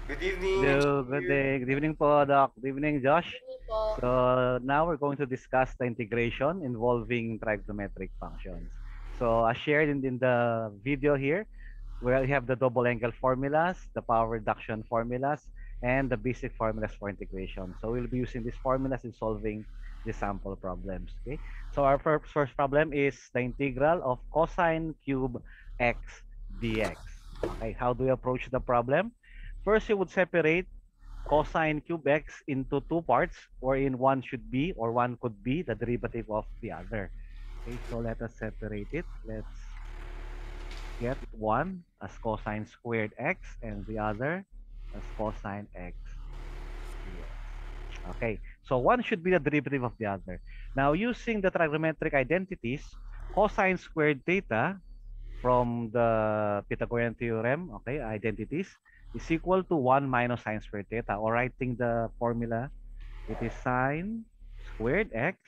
Good evening, Hello, good June. day. Good evening po, Doc. Good evening, Josh. Hindi po. So now we're going to discuss the integration involving trigonometric functions. So as shared in the video here, where we have the double angle formulas, the power reduction formulas, and the basic formulas for integration. So we'll be using these formulas in solving the sample problems. Okay. So our first problem is the integral of cosine cube x dx. Okay. How do we approach the problem? First, you would separate cosine cube x into two parts, wherein one should be or one could be the derivative of the other. Okay, so let us separate it. Let's get one as cosine squared x and the other as cosine x dx. Okay, so one should be the derivative of the other. Now, using the trigonometric identities, cosine squared theta from the Pythagorean theorem, okay, identities, is equal to 1 minus sine squared theta. Or writing the formula, it is sine squared x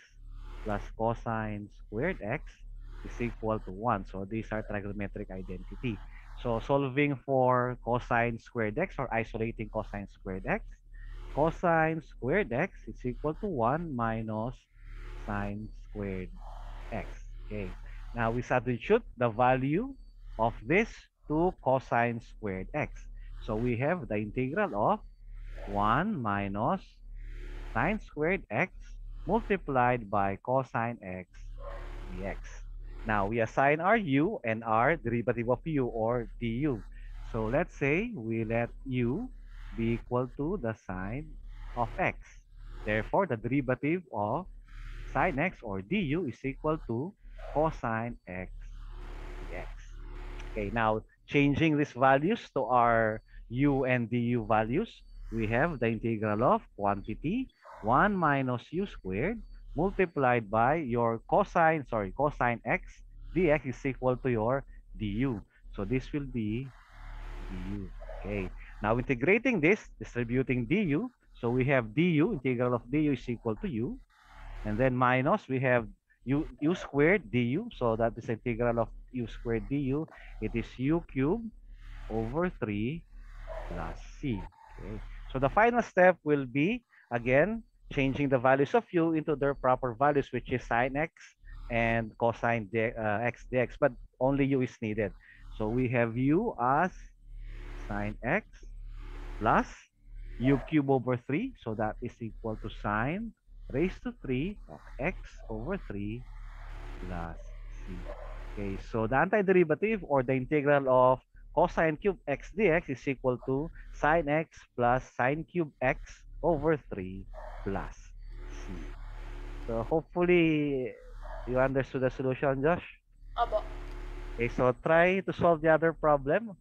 plus cosine squared x is equal to 1. So these are trigonometric identity. So solving for cosine squared x or isolating cosine squared x, cosine squared x is equal to 1 minus sine squared x. Okay. Now we substitute the value of this to cosine squared x. So we have the integral of 1 minus sine squared x multiplied by cosine x dx. Now we assign our u and our derivative of u or du. So let's say we let u be equal to the sine of x. Therefore, the derivative of sine x or du is equal to cosine x dx. Okay, now changing these values to our u and du values, we have the integral of quantity 1 minus u squared multiplied by your cosine x dx is equal to your du. So this will be du. Okay, now integrating this, distributing du. So we have du, integral of du is equal to u. And then minus, we have u squared du. So that is integral of u squared du. It is u cubed over 3 plus c. Okay. So the final step will be, again, changing the values of u into their proper values, which is sine x and cosine x dx. But only u is needed. So we have u as sine x plus u cube over 3. So that is equal to sine raised to 3 of x over 3 plus c. Okay, so the antiderivative or the integral of cosine cube x dx is equal to sine x plus sine cube x over 3 plus c. So hopefully you understood the solution, Josh. Opo. Okay, so try to solve the other problem.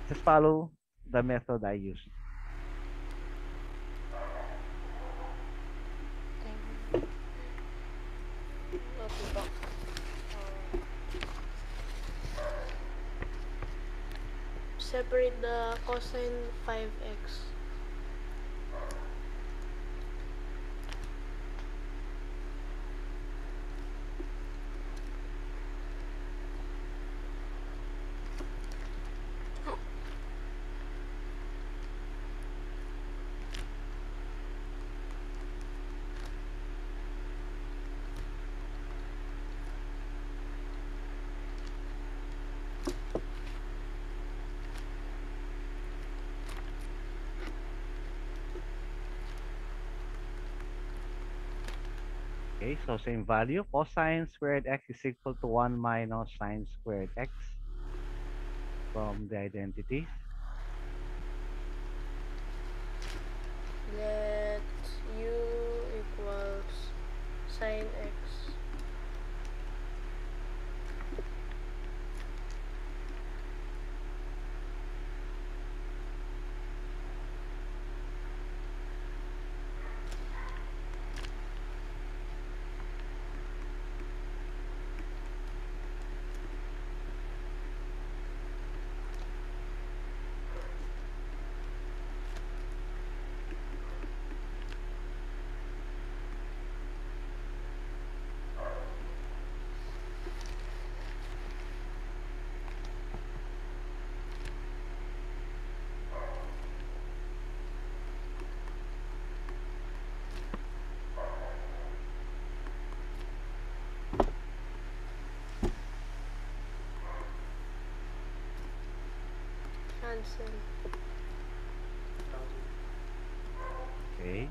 Just follow the method I used. Okay po. Separate the cosine 5x. Okay, so same value. Cosine squared x is equal to 1 minus sine squared x from the identities. Let u equals sine x. Cancel. Okay.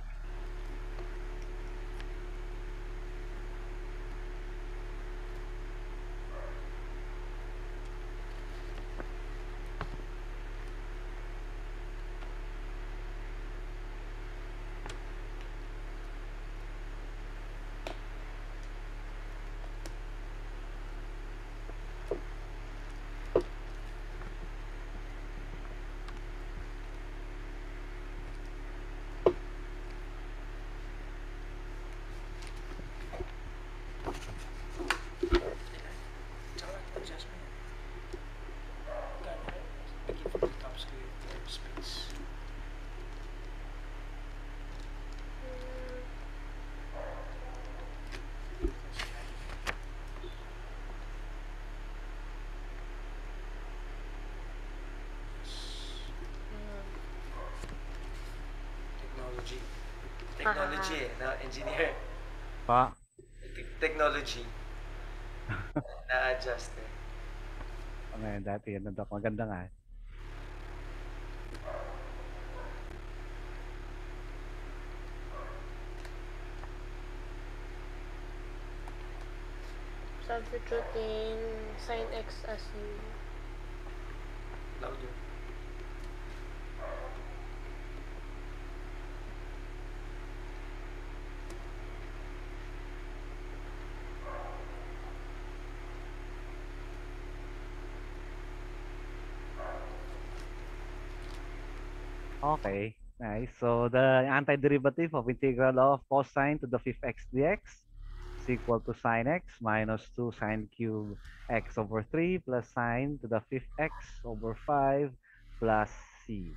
Technology. Technology eh, na engineer. Pa. Technology. Na-adjust eh. Ngayon dati yan nandok. Maganda nga. Substituting sin x as u. Louder. Okay. Nice. So the antiderivative of integral of cosine to the fifth x dx is equal to sine x minus 2 sine cube x over 3 plus sine to the fifth x over 5 plus c.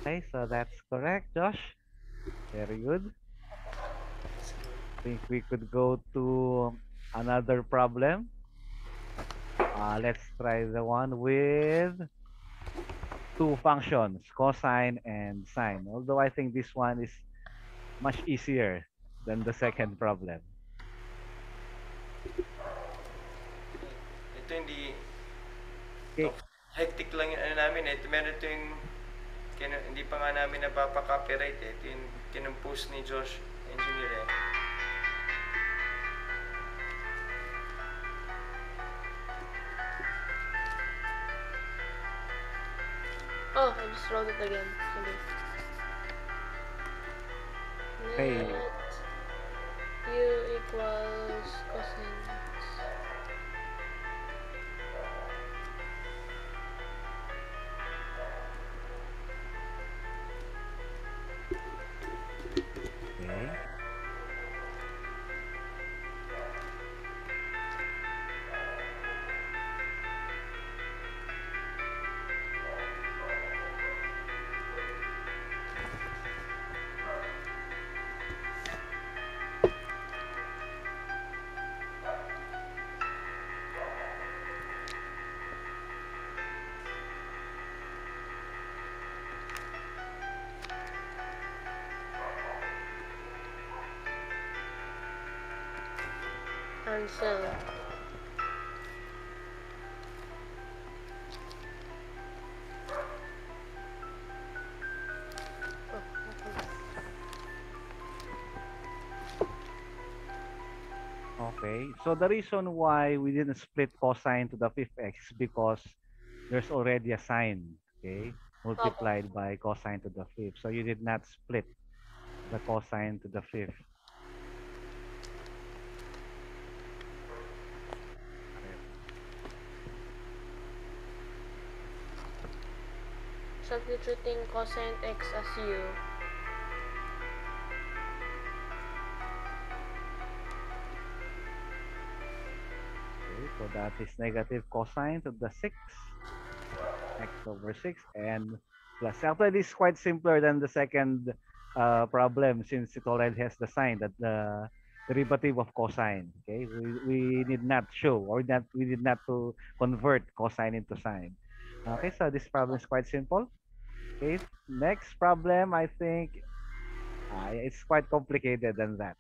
Okay, so that's correct, Josh. Very good. I think we could go to another problem. Let's try the one with two functions, cosine and sine. Although I think this one is much easier than the second problem. Ito hindi... Okay. Hectic lang yung ano namin eh. Ito meron ito yung... hindi pa nga namin napapa-copyright eh. Ito yung kinumpose ni Josh, engineer eh. Oh, I just wrote it again. Okay. Let u equals cosine x. Okay. Cancel. Okay. So the reason why we didn't split cosine to the fifth x is because there's already a sine, okay, multiplied by cosine to the fifth. So you did not split the cosine to the fifth. Substituting cosine x as u. Okay, so that is negative cosine to the 6 x over 6 and plus. Actually, this is quite simpler than the second problem since it already has the sign that the derivative of cosine. Okay, we need not show or that we did not to convert cosine into sine. Okay, so this problem is quite simple. Okay, next problem, I think it's quite complicated than that.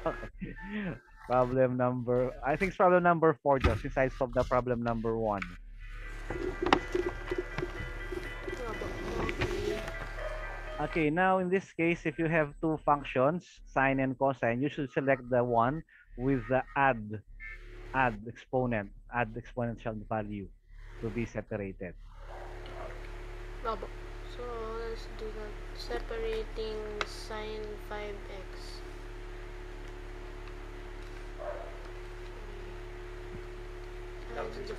Okay. Problem number, I think it's problem number 4, just since I solved the problem number 1. Okay, now in this case, if you have two functions, sine and cosine, you should select the one with the add exponential value to be separated. Opo. So, let's do that. Separating sine 5x. Now Add to the Josh.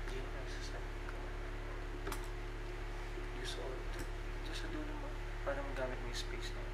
Hindi na nasasabi ko. Use all. Ito sa dulo mo. Para magamit mo yung space na yun.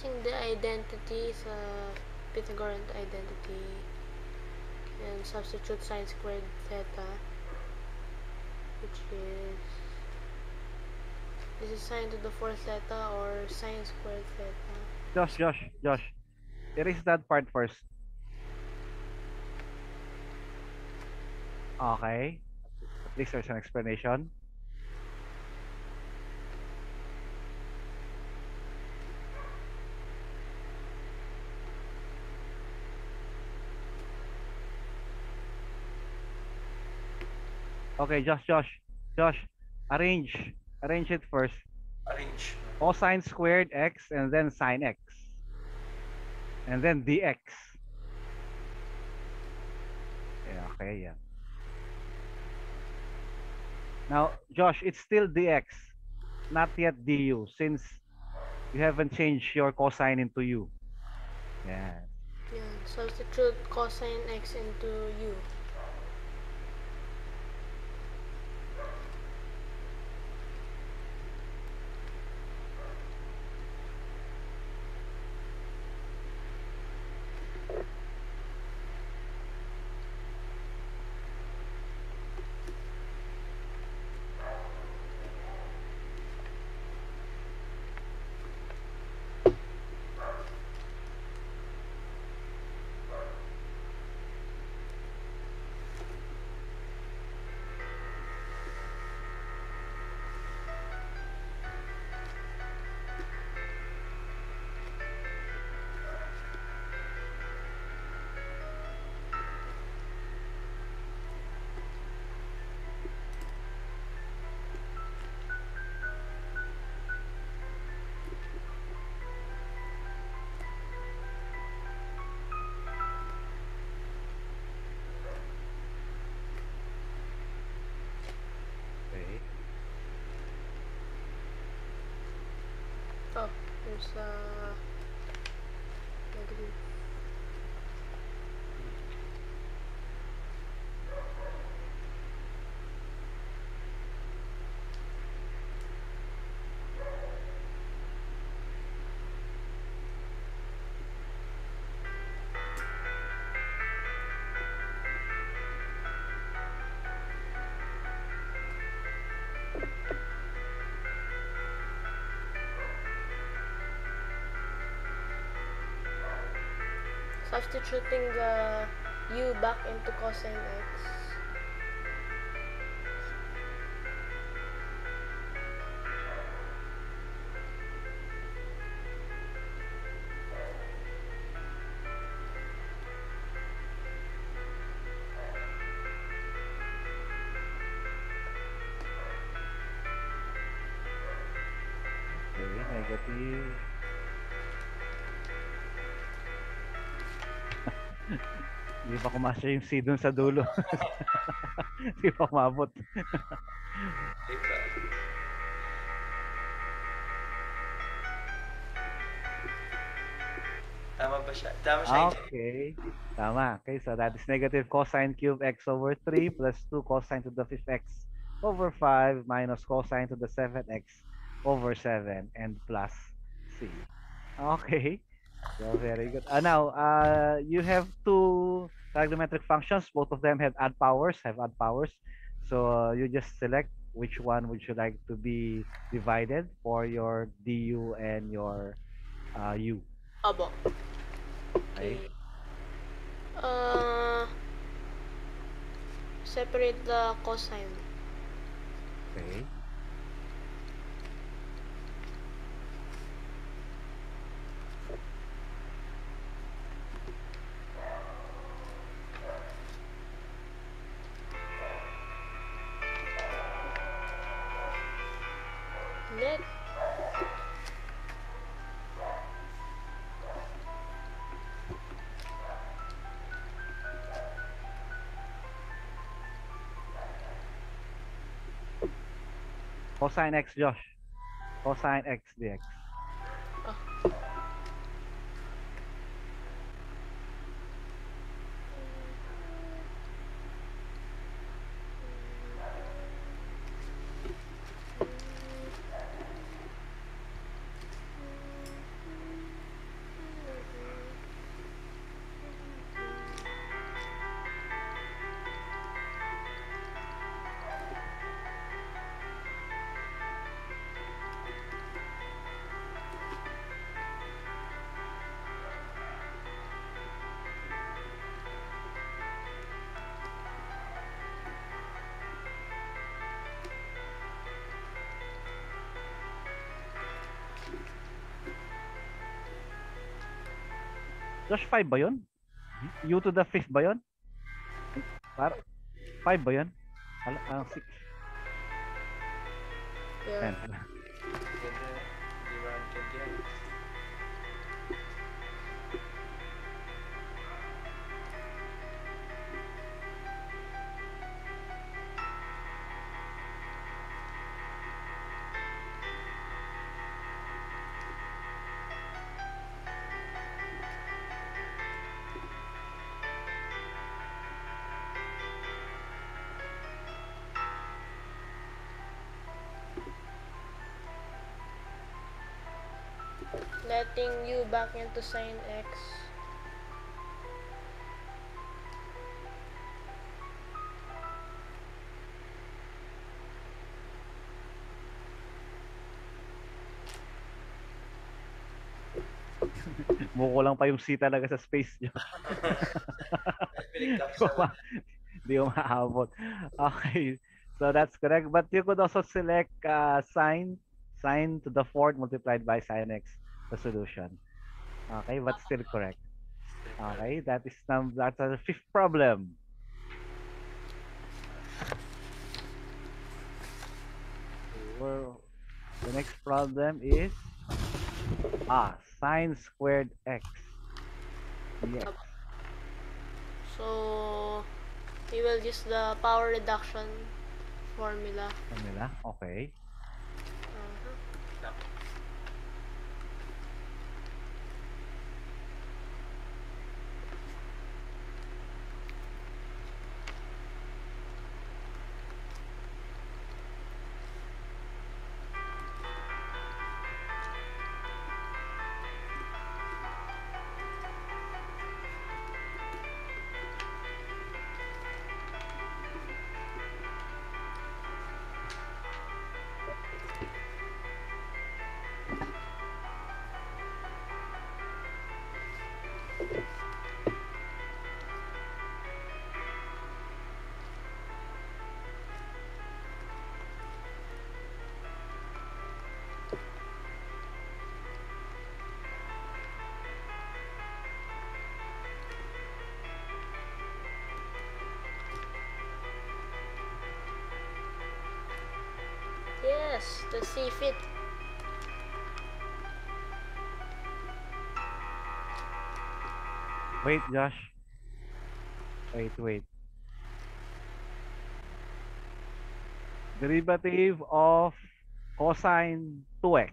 Using the identity sa Pythagorean identity and substitute sine squared theta, which is this is sine to the fourth theta or sine squared theta. Josh, erase that part first. Okay. At least there's an explanation. Okay, Josh, arrange it first. Arrange. Cosine squared x and then sine x. And then dx. Yeah, okay, yeah. Now, Josh, it's still dx, not yet du, since you haven't changed your cosine into u. Yeah. Yeah, substitute cosine x into u. Okay. Oh, there's a negative. Substituting the u back into cosine x. Okay, negative. Hindi pa kumasya yung C dun sa dulo. Hindi pa kumabot. Ika. Tama ba siya? Tama siya. Okay. Tama. Okay, so that is negative cosine cube x over 3 plus 2 cosine to the 5th x over 5 minus cosine to the 7th x over 7 and plus C. Okay. So very good. Now, you have to trigonometric functions, both of them have add powers. So you just select which one would you like to be divided for your du and your u. Abo. Okay. Okay. Uh, separate the cosine. Okay. Let Cosine x, Josh. Cosine x dx. Josh, 5 ba yun? U to the fifth ba yun? Para, 5 ba yun? 6. yeah. Ganda. Hindi maintindihan. Letting u back into sine x. Mukulang pa yung C talaga sa space, Josh. Binigtak Di sa ko ma- Di ko maabot. Okay. So that's correct. But you could also select sine to the fourth multiplied by sine x, the solution. Okay, but still correct. Okay, that's the fifth problem. The next problem is sine squared x dx. So we will use the power reduction formula. Formula. Okay. Uh-huh. Yes, the C fit. Wait, Josh. Wait. Derivative of cosine 2x.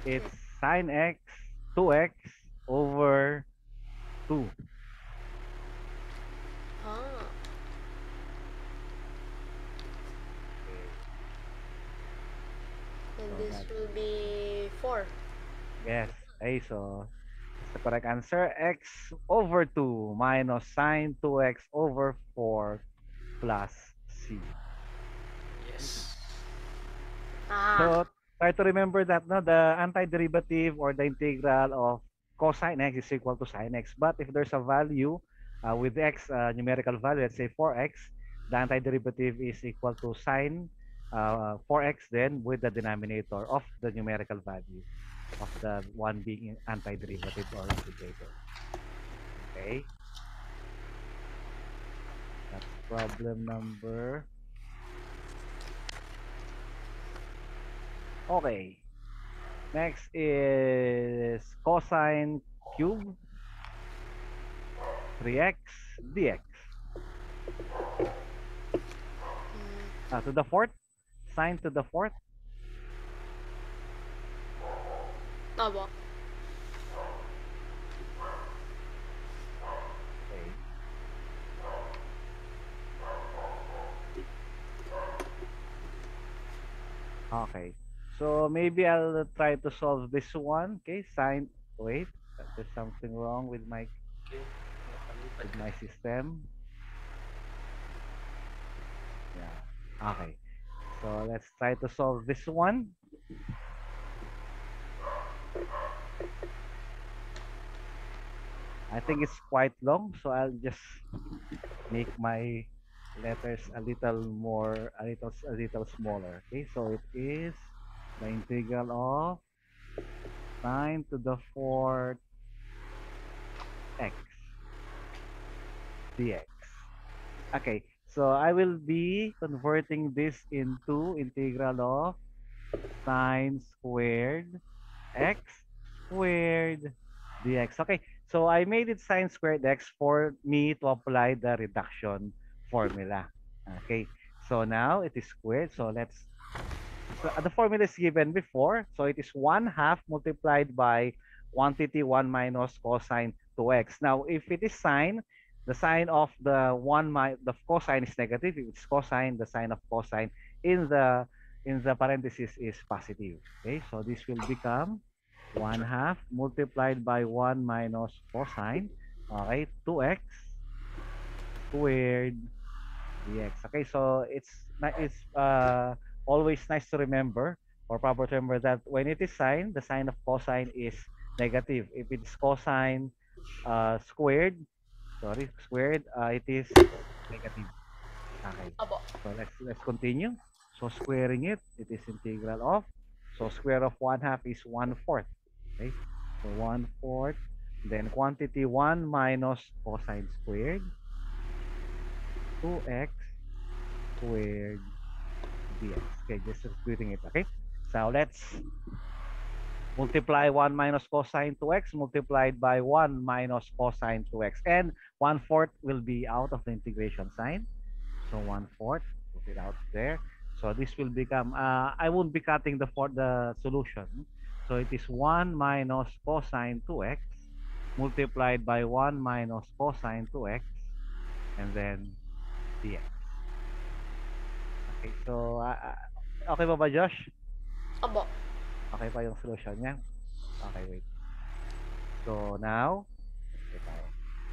It's sine x 2x over 2. Ah. And So this that's, will be 4. yes. Okay, so the correct answer. X over 2 minus sine 2x over 4 plus c. Yes. Ah, So try to remember that no, the antiderivative or the integral of cosine x is equal to sine x. But if there's a value with x numerical value, let's say 4x, the antiderivative is equal to sine 4x then with the denominator of the numerical value of the one being antiderivative or integrator. Okay, that's problem number. Okay. Next is cosine cube 3x dx. To the fourth, sine to the fourth. opo. Okay. Okay. So maybe I'll try to solve this one. Okay, sine. Wait, there's something wrong with my Okay. Nakalipat ka. system. Yeah. Okay. So let's try to solve this one. I think it's quite long, so I'll just make my letters a little more, a little smaller. Okay, so it is the integral of sine to the fourth x dx. Okay, so I will be converting this into integral of sine squared x squared dx. Okay, so I made it sine squared x for me to apply the reduction formula. Okay, so now it is squared. So let's, so the formula is given before. So it is 1/2 multiplied by quantity 1 minus cosine 2x. Now, if it is sine, the sign of the the cosine is negative. If it's cosine, the sign of cosine in the parenthesis is positive. Okay, so this will become 1/2 multiplied by 1 minus cosine. Okay, 2x squared dx. Okay, so it's always nice to remember or proper to remember that when it is sine, the sign of cosine is negative. If it's cosine squared, squared, it is negative. Okay. Opo. So let's continue. So squaring it, it is integral of. So square of 1/2 is 1/4. Okay. So 1/4. Then quantity 1 minus cosine squared 2x squared dx. Okay, just substituting it. Okay. So let's multiply 1 minus cosine 2x multiplied by 1 minus cosine 2x. And 1/4 will be out of the integration sign. So 1/4, put it out there. So this will become, I won't be cutting the solution. So it is 1 minus cosine 2x multiplied by 1 minus cosine 2x and then dx. Okay, so okay pa ba, Josh? Opo. Okay pa yung solution niya? Okay, wait. So now,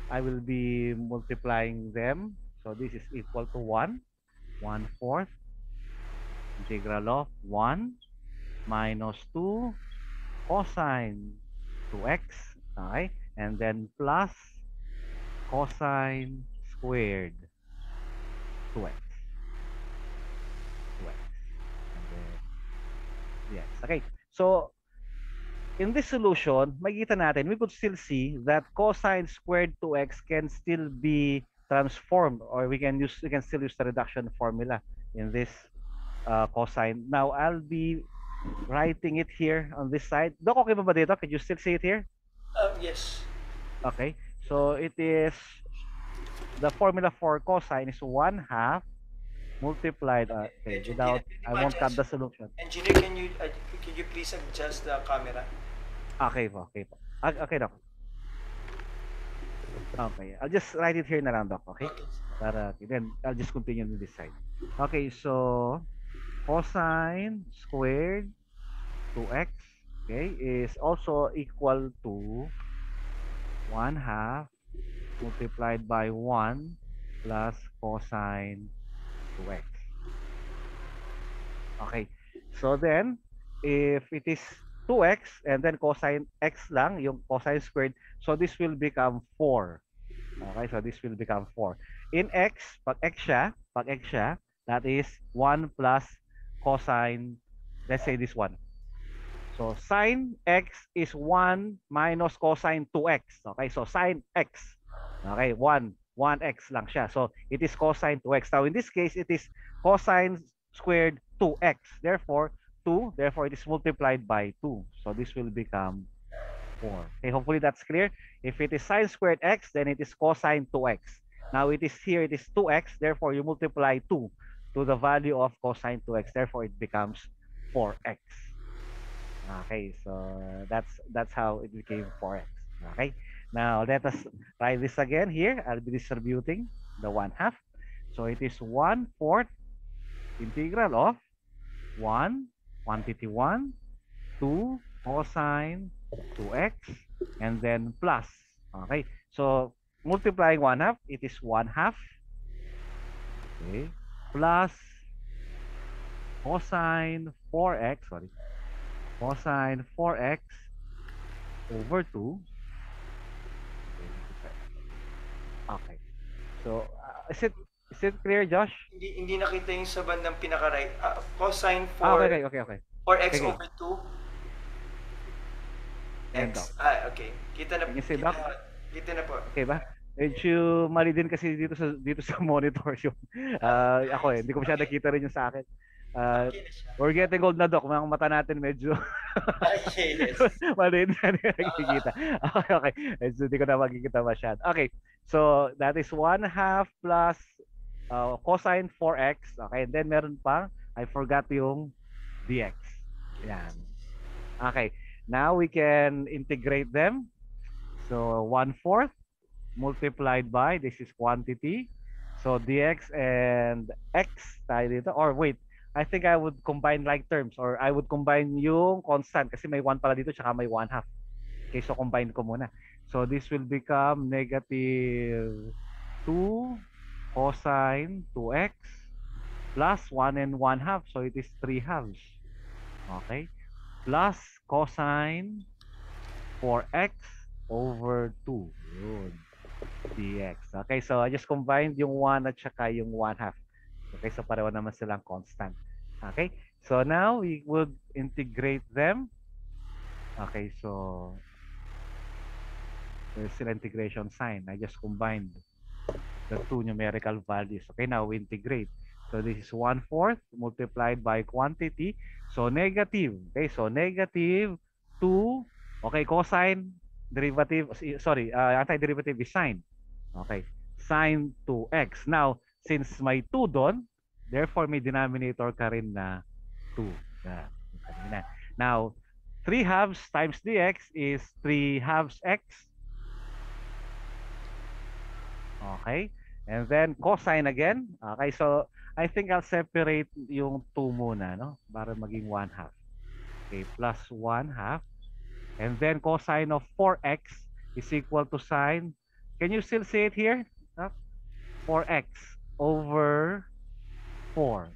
I will be multiplying them. So this is equal to 1. 1/4 integral of 1 minus 2 cosine 2x. Okay. And then plus cosine squared 2x. 2x. And then, yes. Okay. So in this solution, makikita natin, we could still see that cosine squared 2x can still be transformed, or we can still use the reduction formula in this cosine. Now, I'll be writing it here on this side. Doc, okay ba dito? Can you still see it here? Yes. Okay. So it is, the formula for cosine is 1/2 multiplied, okay, without, I won't cut the solution. Engineer, can you please adjust the camera? Okay po, okay po. Okay, Doc. Okay, I'll just write it here na lang, Doc, okay? Para, then I'll just continue on this side. Okay, so cosine squared 2x, okay, is also equal to 1/2 multiplied by 1 plus cosine 2x. Okay. So then, if it is 2x and then cosine x lang, yung cosine squared, so this will become 4. Okay, so this will become 4. In x, pag x siya, that is 1 plus cosine, let's say this one. So sine x is 1 minus cosine 2x. Okay, so sine x. Okay, 1x lang siya. So it is cosine 2x. Now in this case, it is cosine squared 2x. Therefore, 2, therefore it is multiplied by 2. So this will become 4. Okay, hopefully that's clear. If it is sine squared x, then it is cosine 2x. Now it is here, it is 2x. Therefore, you multiply 2 to the value of cosine 2x. Therefore, it becomes 4x. Okay, so that's how it became 4x. Okay, now let us try this again here. I'll be distributing the 1/2. So it is 1/4 integral of 1, quantity 1, 2 cosine 2x, and then plus. Okay, so multiplying 1/2, it is 1/2. Okay, plus cosine 4x, sorry, cosine 4x over 2. Okay. So, is it clear, Josh? Hindi nakita yung sa bandang pinaka-right. Cosine Okay, 4 okay, okay. 4x Okay. over 2 And x. down. Okay. Kita na Can you see back? kita na po. Okay ba? Medyo mali din kasi dito sa monitor yung ako hindi ko masyadong nakita rin yung sa akin. Okay na siya. We're getting old na, Doc. Mga mata natin medyo Okay, yes. mali din nakikita. Okay, okay. Medyo hindi ko na makikita masyado. Okay. So, that is 1/2 plus cosine 4x. Okay. And then meron pang, I forgot yung dx. Yan. Okay. Now we can integrate them. So 1/4 multiplied by, this is quantity. So dx and x tayo dito. Or wait, I think I would combine like terms, or I would combine yung constant kasi may 1 pala dito tsaka may 1/2. Okay, so combine ko muna. So this will become negative 2 cosine 2x plus 1 and 1/2. So it is 3/2. Okay. Plus cosine 4x over 2. Yun. Dx. Okay, so I just combined yung 1 at saka yung 1/2. Okay, so pareho naman silang constant. Okay, so now we would integrate them. Okay, so there's still integration sign. I just combined the two numerical values. Okay, now we integrate. So this is 1/4 multiplied by quantity. So negative. Okay, so negative 2. Okay, cosine derivative, sorry, antiderivative is sine. Okay, sine 2x. Now, since may 2 doon, therefore may denominator ka rin na 2. Now, 3/2 times dx is 3/2 x. Okay, and then cosine again. Okay, so I think I'll separate yung 2 muna, no? Para maging 1/2. Okay, plus 1/2. And then cosine of 4x is equal to sine. Can you still see it here? 4x over 4.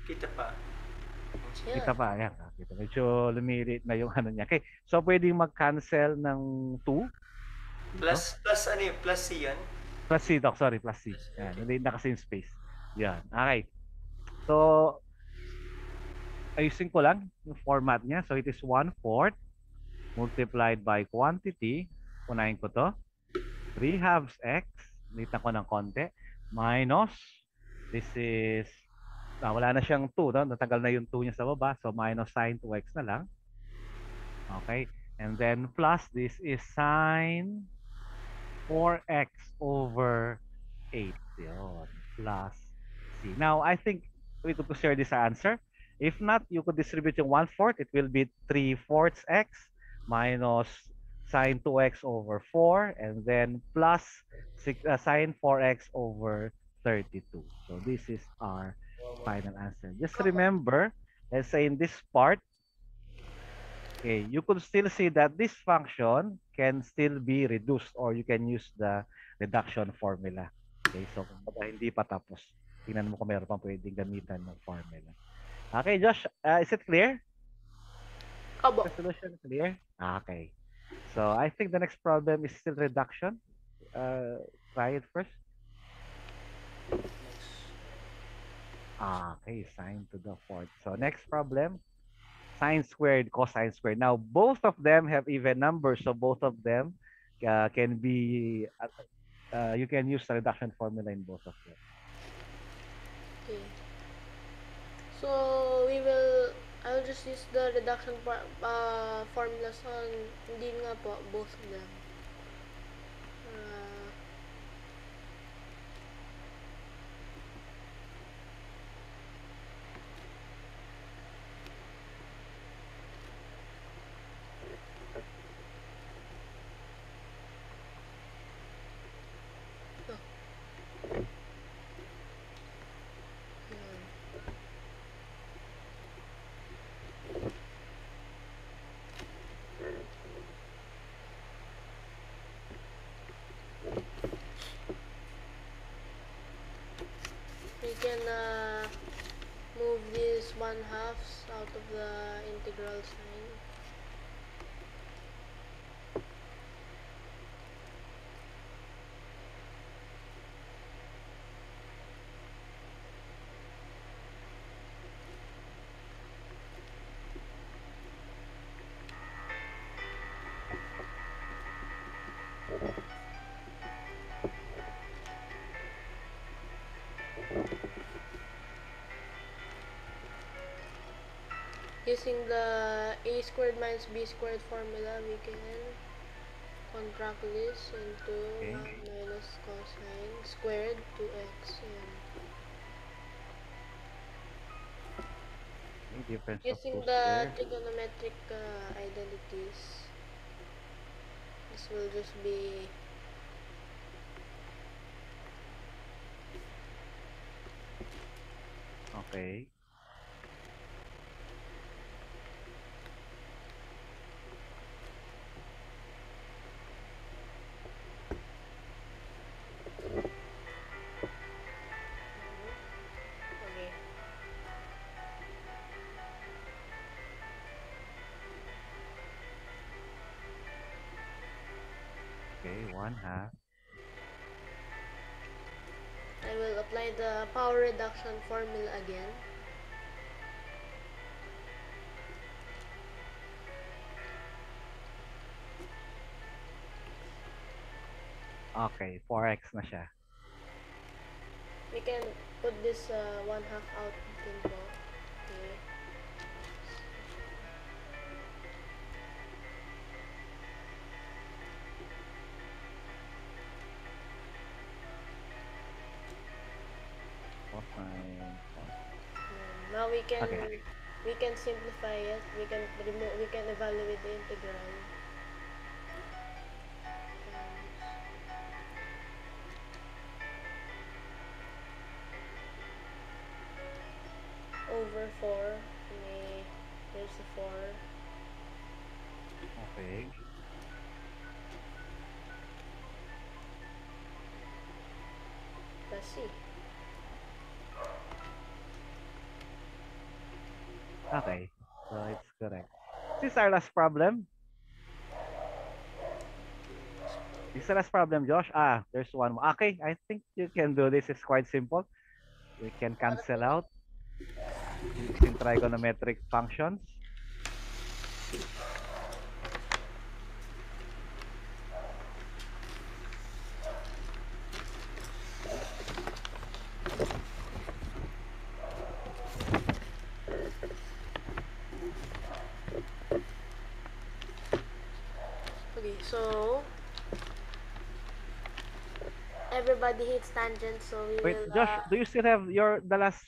Kita pa. Kita pa, yan. Kita. Medyo lumilit na yung ano niya. Okay, so pwedeng mag-cancel ng 2. Plus ano yun? Plus C yan? Plus C, Doc. Sorry, plus C. Yan, Okay. hindi na kasi yung space. Yan. Okay. So, ayusin ko lang yung format niya. So, it is 1/4 multiplied by quantity. Unahin ko to. 3/2 x. Litan ko ng konti. Minus. This is, wala na siyang 2. No? Natagal na yung 2 niya sa baba. So, minus sine 2x na lang. Okay. And then plus, this is sine 4x over 8. Yun. Plus C. Now, I think we could share this answer. If not, you could distribute yung 1/4. It will be 3/4 x minus sine 2x over 4, and then plus sine 4x over 32. So this is our final answer. Just remember, let's say in this part, Okay, you could still see that this function can still be reduced or you can use the reduction formula. Okay, so kumbaga hindi pa tapos. Tingnan mo kung meron pang pwedeng gamitan ng formula. Okay, Josh, is it clear? Opo. The solution clear? Okay. So I think the next problem is still reduction. Try it first. Okay, sine to the fourth. So next problem, sine squared, cosine squared. Now, both of them have even numbers, so both of them can be, you can use the reduction formula in both of them. Okay. So, I'll just use the reduction formulas on, hindi nga po, both of them. Uh, Yun. We can move these 1/2s out of the integral sign. Using the a squared minus b squared formula, we can contract this into Okay. 1 minus cosine squared 2x. And Okay, difference of using 2 the squared. trigonometric identities, this will just be Okay. okay. Okay, 1/2. I will apply the power reduction formula again. Okay, 4x na siya. We can put this 1/2 out din po. Okay. Cosine. Now Okay. we can simplify it. We can evaluate the integral. Over 4. There's a 4. Okay. Plus C. Okay. So it's correct. This is our last problem. This is the last problem, Josh. There's one more. Okay, I think you can do this. It's quite simple. We can cancel out using trigonometric functions. Okay, so everybody hates tangent, so we Wait, will Josh, do you still have the last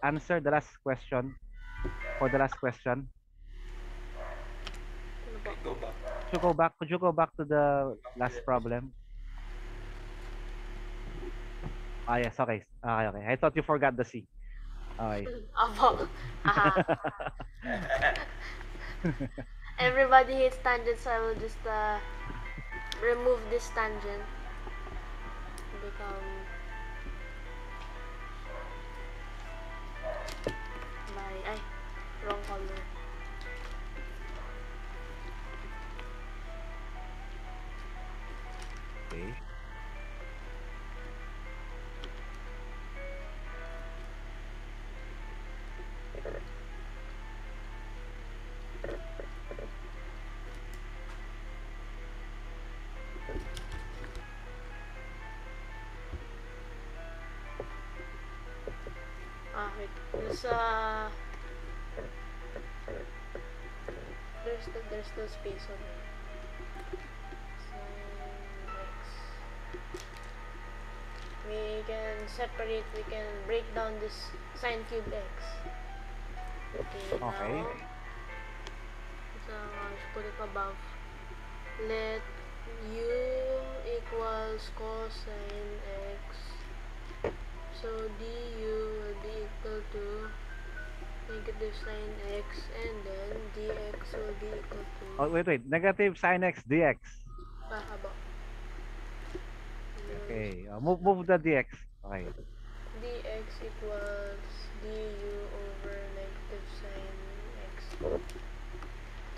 answer, the last question for the last question? ano po? Go back. Could you go back to the last problem? Yes, okay. Okay, okay. I thought you forgot the C. Okay. Opo. Haha. Everybody hates tangents, so I will just remove this tangent. Become by ay wrong color. Okay. Wait. There's still space on it. Sin x. We can separate. We can break down this sine cube x. Okay. Okay. Now, so I'll just put it above. Let u equals cosine x. So du will be equal to negative sine x, and then dx will be equal to Oh, wait. Negative sine x dx. haba. Okay. Move the dx. Okay. Dx equals du over negative sine x. Okay.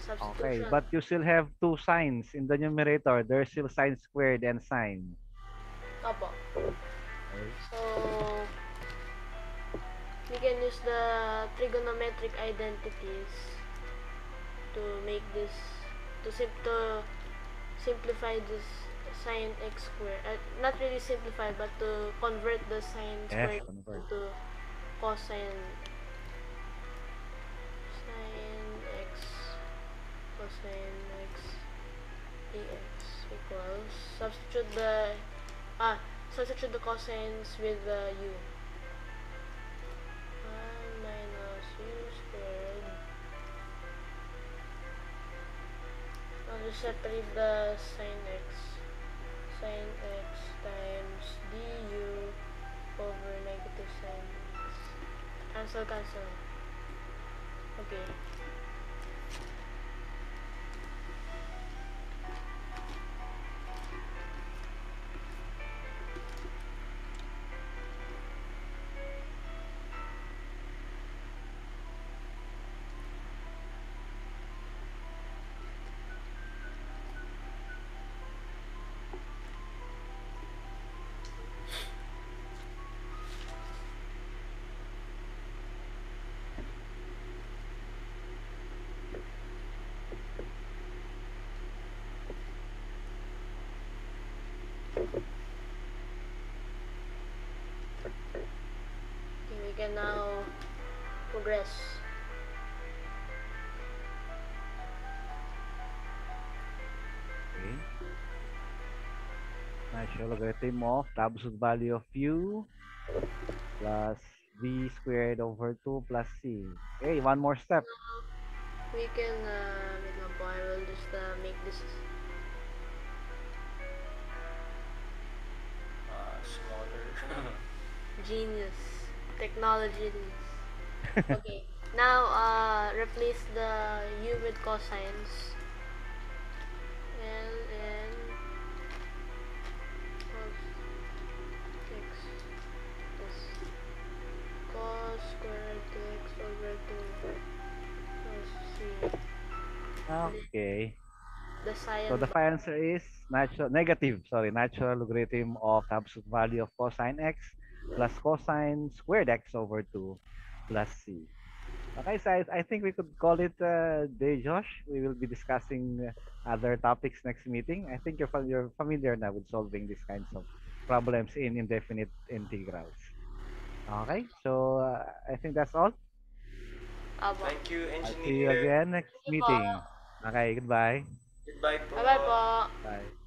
Substitution. But you still have two signs in the numerator. There's still sine squared and sine. Haba. Okay. So we can use the trigonometric identities to make this to simplify this sine x squared. Not really simplify, but to convert the sine Yes, squared convert. to cosine sine x cosine x dx equals substitute the cosines with the u. 1 minus u squared. I'll just separate the sine x times du over negative sine x. Cancel. Okay. Okay, we can now progress. Okay. Natural logarithm of the absolute value of u plus v squared over 2 plus c. Okay, one more step. We can wait lang po, I will just make this Smaller. genius technology. Okay, now replace the u with cosines. Ln cos x is cos squared x over 2 plus c. Okay. The So the sine final answer is natural logarithm of the absolute value of cosine x plus cosine squared x over 2 plus c. Okay, so I think we could call it day, Josh. We will be discussing other topics next meeting. I think you're familiar now with solving these kinds of problems in indefinite integrals. Okay, so I think that's all. abo. Thank you, I'll see you engineer. again next Sige po. meeting. Okay, goodbye. Goodbye po. Bye-bye po. Bye.